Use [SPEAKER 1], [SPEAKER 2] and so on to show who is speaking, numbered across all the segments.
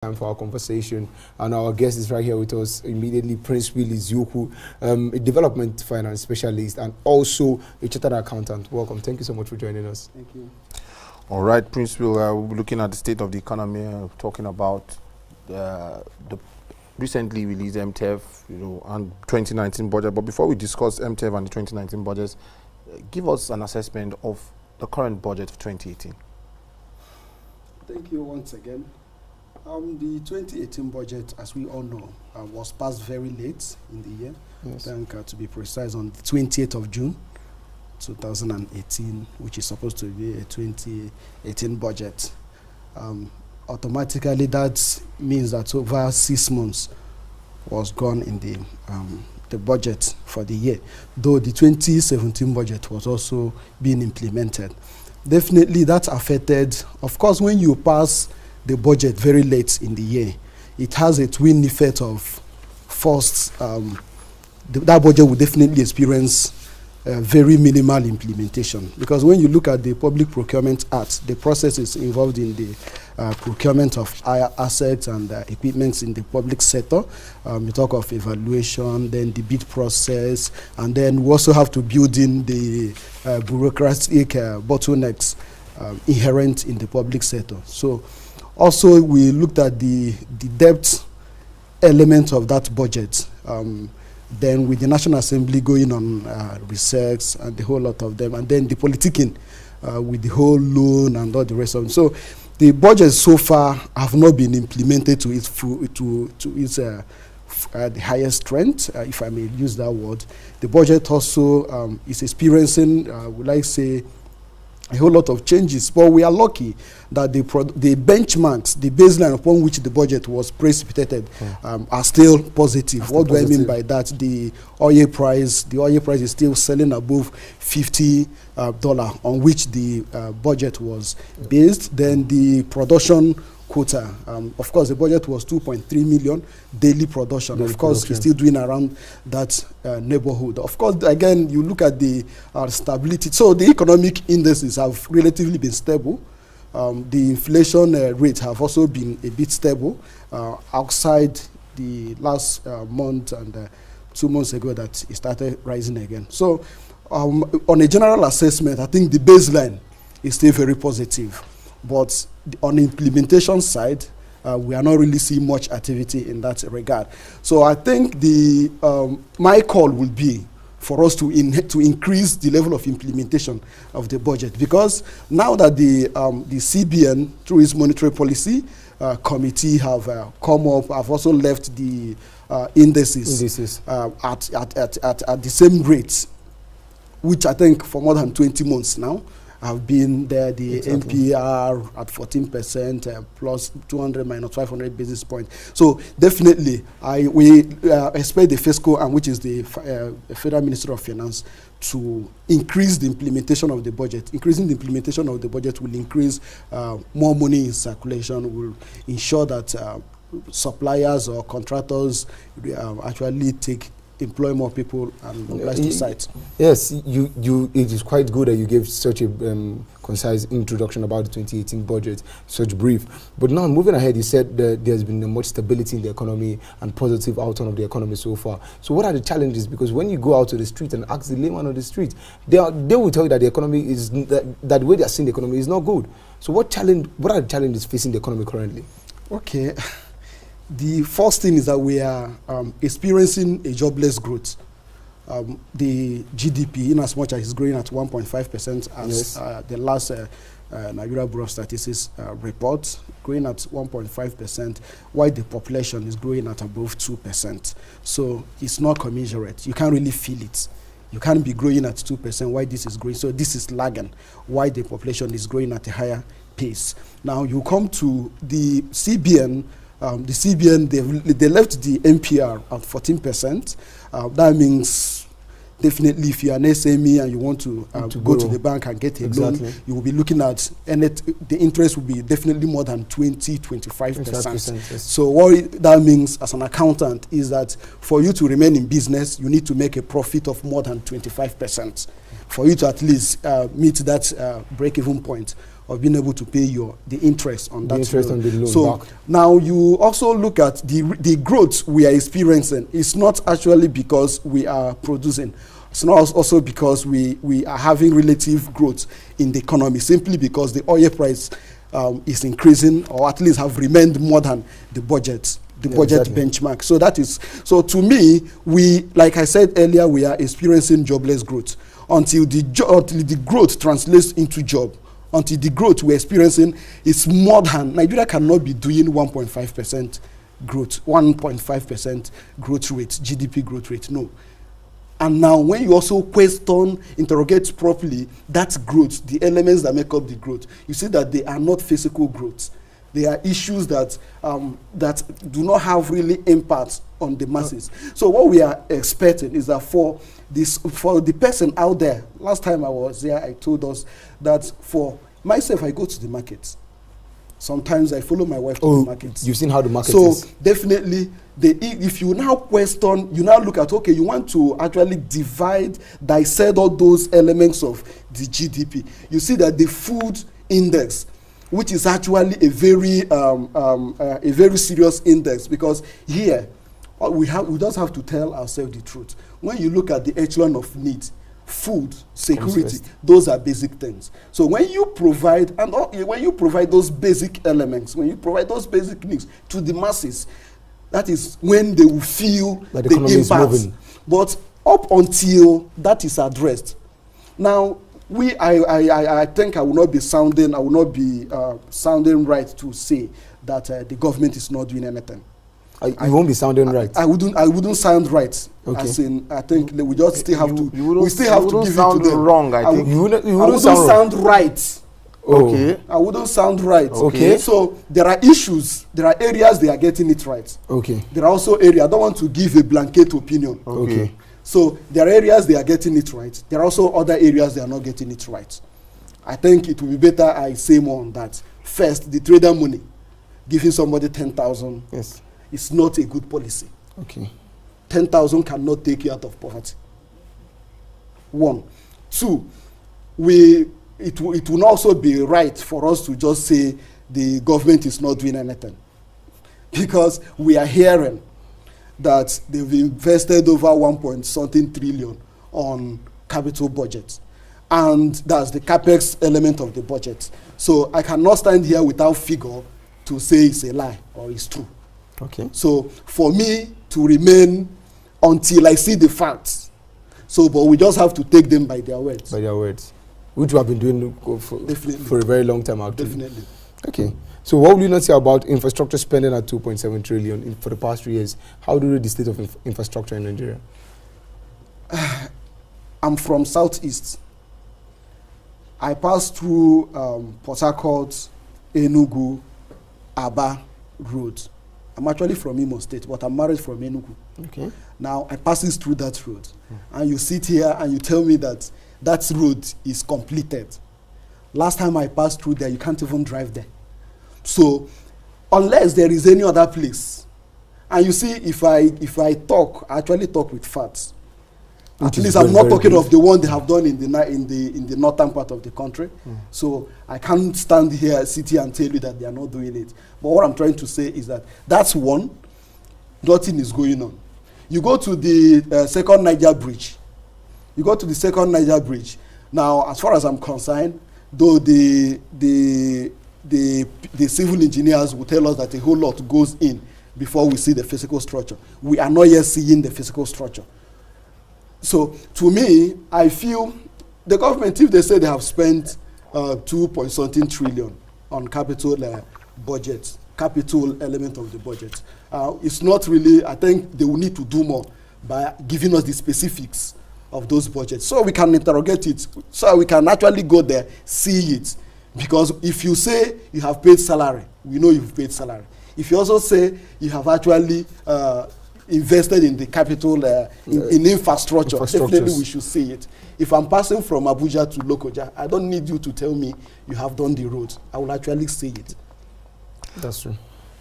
[SPEAKER 1] Time for our conversation, and our guest is right here with us immediately. Princewill Eziukwu, a development finance specialist and also a chartered accountant. Welcome. Thank you so much for joining us.
[SPEAKER 2] Thank you.
[SPEAKER 3] All right, Princewill, we'll be looking at the state of the economy, talking about the recently released Mtef, and 2019 budget. But before we discuss Mtef and the 2019 budgets, give us an assessment of the current budget for 2018.
[SPEAKER 2] Thank you once again. The 2018 budget, as we all know, was passed very late in the year.
[SPEAKER 1] Yes.
[SPEAKER 2] I think, to be precise, on the 28th of June, 2018, which is supposed to be a 2018 budget. Automatically, that means that over 6 months was gone in the budget for the year, though the 2017 budget was also being implemented. Definitely, that affected, of course, when you pass the budget very late in the year, it has a twin effect of first, that budget will definitely experience very minimal implementation, because when you look at the Public Procurement Act, the processes involved in the procurement of assets and equipments in the public sector, you talk of evaluation, then the bid process, and then we also have to build in the bureaucratic bottlenecks inherent in the public sector. So also, we looked at the debt element of that budget. Then with the National Assembly going on research and the whole lot of them, and then the politicking with the whole loan and all the rest of them. So the budget so far have not been implemented to its the highest strength, if I may use that word. The budget also is experiencing, would I say, a whole lot of changes, but we are lucky that the benchmarks, the baseline upon which the budget was precipitated, are still positive. What do I mean by that? The oil price is still selling above $50 on which the budget was based. Then the production quota, of course, the budget was 2.3 million daily production. Of course, it's still doing around that neighborhood. Of course, again, you look at the stability. So the economic indices have relatively been stable. The inflation rate have also been a bit stable outside the last month and 2 months ago that it started rising again. So on a general assessment, I think the baseline is still very positive. But on the implementation side, we are not really seeing much activity in that regard. So I think my call will be for us to increase the level of implementation of the budget, because now that the CBN, through its monetary policy committee, have come up, have also left the indices at the same rate, which I think for more than 20 months now have been there. The NPR at 14%, plus 200 minus 500 basis points. So definitely, we expect the fiscal, and which is the Federal Ministry of Finance, to increase the implementation of the budget. Increasing the implementation of the budget will increase more money in circulation, will ensure that suppliers or contractors actually employ more people and mobilize the sites.
[SPEAKER 1] Yes, it is quite good that you gave such a concise introduction about the 2018 budget, such brief. But now, moving ahead, you said that there's been much stability in the economy and positive outcome of the economy so far. So what are the challenges? Because when you go out to the street and ask the layman on the street, they will tell you that the economy is, that the way they are seeing the economy is not good. So what are the challenges facing the economy currently? Okay.
[SPEAKER 2] The first thing is that we are experiencing a jobless growth. The GDP, in as much as it's growing at 1.5%, as the last Nigeria Bureau of Statistics report, growing at 1.5%, while the population is growing at above 2%. So it's not commensurate. You can't really feel it. You can't be growing at 2% while this is growing. So this is lagging, while the population is growing at a higher pace. Now you come to the CBN. The CBN, they left the NPR at 14%. That means definitely if you're an SME and you want to go to the bank and get a loan, you will be looking at, and the interest will be definitely more than 20-25%. Yes. So what that means as an accountant is that for you to remain in business, you need to make a profit of more than 25%. For you to at least meet that break-even point of being able to pay the interest on that
[SPEAKER 1] interest
[SPEAKER 2] loan.
[SPEAKER 1] on the loan
[SPEAKER 2] So
[SPEAKER 1] back.
[SPEAKER 2] now you also look at the growth we are experiencing. It's not actually because we are producing. It's not also because we are having relative growth in the economy, simply because the oil price is increasing, or at least have remained more than the budget. Exactly. Benchmark. So that is, so to me, like I said earlier, we are experiencing jobless growth. Until the growth translates into job, until the growth we're experiencing is more than, Nigeria cannot be doing 1.5% growth, 1.5% growth rate, GDP growth rate, no. And now when you also interrogate properly that growth, the elements that make up the growth, you see that they are not physical growth. They are issues that do not have really impact on the masses. So what we are expecting is that for the person out there, last time I was there, I told us that for myself, I go to the market. Sometimes I follow my wife to the market.
[SPEAKER 1] You've seen how the market is.
[SPEAKER 2] So definitely, if you now question, you now look at, okay, you want to actually dissect all those elements of the GDP. You see that the food index, which is actually a very serious index, because here we just have to tell ourselves the truth. When you look at the echelon of needs, food, security, those are basic things. So when you provide those basic elements, when you provide those basic needs to the masses, that is when they will feel
[SPEAKER 1] that
[SPEAKER 2] the impact. But up until that is addressed, now I think I will not be sounding right to say that the government is not doing anything.
[SPEAKER 1] You won't be sounding right.
[SPEAKER 2] I wouldn't sound right.
[SPEAKER 1] Okay.
[SPEAKER 2] As in, I think we just still have to. We still have to give
[SPEAKER 3] sound
[SPEAKER 2] it to them.
[SPEAKER 3] Wrong. I think
[SPEAKER 1] you wouldn't
[SPEAKER 2] sound right.
[SPEAKER 3] Okay.
[SPEAKER 2] I wouldn't sound right.
[SPEAKER 1] Okay.
[SPEAKER 2] So there are issues. There are areas they are getting it right.
[SPEAKER 1] Okay.
[SPEAKER 2] There are also areas. I don't want to give a blanket opinion.
[SPEAKER 1] Okay.
[SPEAKER 2] So there are areas they are getting it right. There are also other areas they are not getting it right. I think it will be better I say more on that. First, the trader money, giving somebody 10,000.
[SPEAKER 1] Yes.
[SPEAKER 2] It's not a good policy.
[SPEAKER 1] Okay.
[SPEAKER 2] 10,000 cannot take you out of poverty. 1. 2, it will also be right for us to just say the government is not doing anything. Because we are hearing that they've invested over 1 trillion on capital budgets. And that's the capex element of the budget. So I cannot stand here without figure to say it's a lie or it's true.
[SPEAKER 1] Okay.
[SPEAKER 2] So for me to remain until I see the facts. So, but we just have to take them by their words.
[SPEAKER 1] By their words. Which we have been doing for a very long time actually.
[SPEAKER 2] Definitely.
[SPEAKER 1] Okay. So what will you not say about infrastructure spending at 2.7 trillion for the past 3 years? How do you rate the state of infrastructure in Nigeria?
[SPEAKER 2] I'm from Southeast. I passed through Port Harcourt, Enugu, Aba road. I'm actually from Imo State, but I'm married from Enugu.
[SPEAKER 1] Okay.
[SPEAKER 2] Now, I passes through that road. And you sit here and you tell me that that road is completed. Last time I passed through there, you can't even drive there. So, unless there is any other place, and you see, if I talk, I actually talk with facts. At least I'm not talking of the one they have done in the northern part of the country. So I can't stand here, sit here and tell you that they are not doing it. But what I'm trying to say is that that's one, nothing is going on. You go to the second Niger bridge. You go to the second Niger bridge. Now, as far as I'm concerned, though the civil engineers will tell us that a whole lot goes in before we see the physical structure. We are not yet seeing the physical structure. So, to me, I feel the government, if they say they have spent 2.something trillion on capital budget, capital element of the budget, it's not really, I think they will need to do more by giving us the specifics of those budgets so we can interrogate it, so we can actually go there, see it. Because if you say you have paid salary, we know you've paid salary. If you also say you have actually invested in the capital, in infrastructure, definitely we should see it. If I'm passing from Abuja to Lokoja, I don't need you to tell me you have done the road. I will actually see it.
[SPEAKER 1] That's true.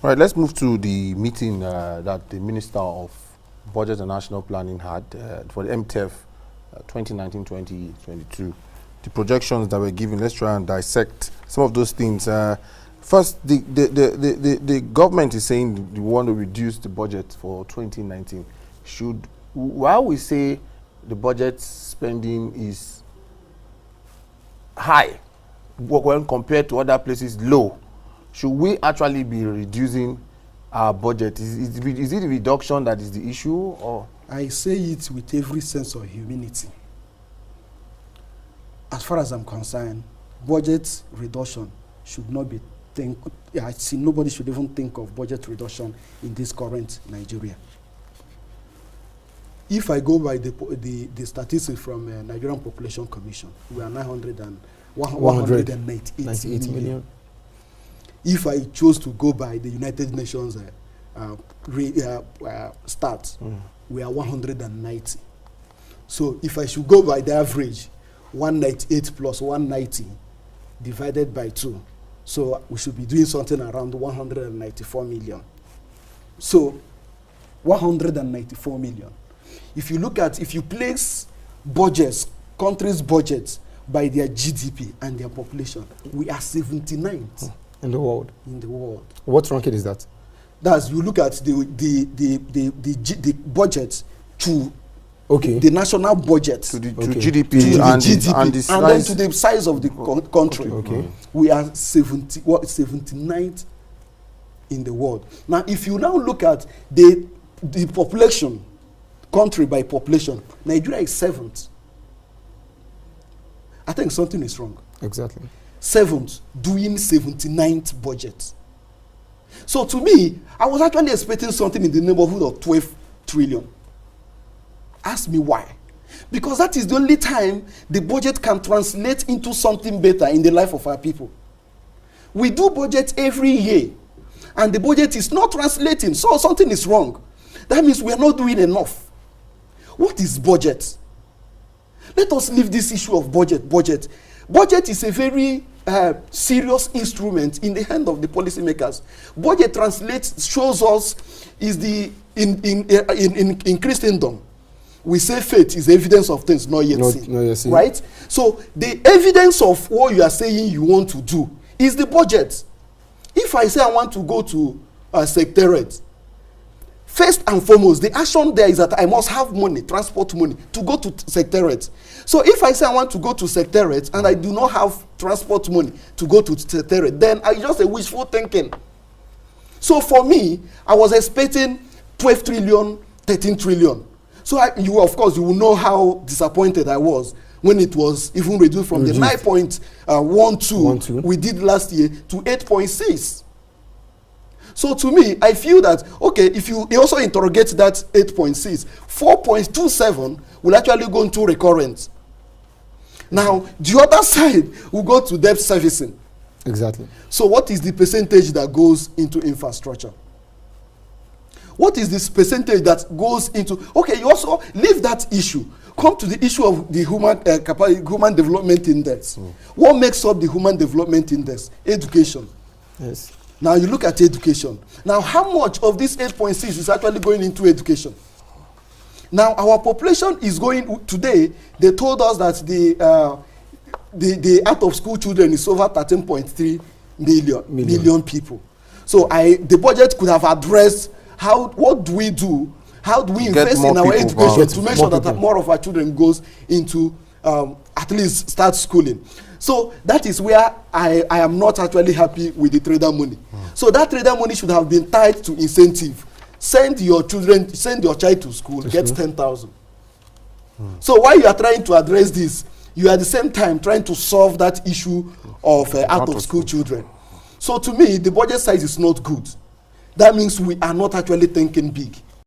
[SPEAKER 3] All right, let's move to the meeting that the Minister of Budget and National Planning had for the Mtef 2019-2022. the projections that were given. Let's try and dissect some of those things. First, the government is saying they want to reduce the budget for 2019. While we say the budget spending is high when compared to other places low, should we actually be reducing our budget? Is it the reduction that is the issue, or?
[SPEAKER 2] I say it with every sense of humility. As far as I'm concerned, budget reduction should not be I see nobody should even think of budget reduction in this current Nigeria. If I go by the statistics from Nigerian Population Commission, we are 198 million. If I chose to go by the United Nations stats, we are 190. So if I should go by the average, 198 plus 190 divided by 2, so we should be doing something around 194 million. So 194 million. If you place budgets, countries' budgets by their GDP and their population, we are 79th
[SPEAKER 1] in the world.
[SPEAKER 2] In the world.
[SPEAKER 1] What ranking is that?
[SPEAKER 2] That's, you look at the budget to the national budget,
[SPEAKER 3] to GDP, and
[SPEAKER 2] then to the size of the country. We are 79th in the world. Now, if you now look at the population, country by population, Nigeria is 7th. I think something is wrong.
[SPEAKER 1] Exactly.
[SPEAKER 2] 7th, doing 79th budget. So to me, I was actually expecting something in the neighborhood of 12 trillion. Ask me why. Because that is the only time the budget can translate into something better in the life of our people. We do budget every year, and the budget is not translating, so something is wrong. That means we are not doing enough. What is budget? Let us leave this issue of budget. Budget is a very serious instrument in the hand of the policymakers. Budget translates, shows us, is the in Christendom, we say faith is evidence of things not yet seen. Right? So the evidence of what you are saying you want to do is the budget. If I say I want to go to a secretariat, first and foremost, the action there is that I must have money, transport money, to go to secretariat. So if I say I want to go to secretariat and I do not have transport money to go to secretariat, then I just a wishful thinking. So for me, I was expecting 12 trillion, 13 trillion. So of course, you will know how disappointed I was when it was even reduced from the 9.12 we did last year to 8.6. So to me, I feel that, okay, if you also interrogate that 8.6, 4.27 will actually go into recurrent. Now, the other side will go to debt servicing.
[SPEAKER 1] Exactly.
[SPEAKER 2] So what is the percentage that goes into infrastructure? What is this percentage that goes into... Okay, you also leave that issue. Come to the issue of the human development index. What makes up the human development index? Education.
[SPEAKER 1] Yes.
[SPEAKER 2] Now you look at education. Now how much of this 8.6 is actually going into education? Now our population is going... Today, they told us that the out-of-school children is over 13.3 million people. So the budget could have addressed what do we do? How do we invest in our education to make sure that more of our children goes into at least start schooling? So that is where I am not actually happy with the trader money. So that trader money should have been tied to incentive. Send your child to school, get 10,000. So while you are trying to address this, you are at the same time trying to solve that issue of out-of-school children. So to me, the budget size is not good. That means we are not actually thinking big.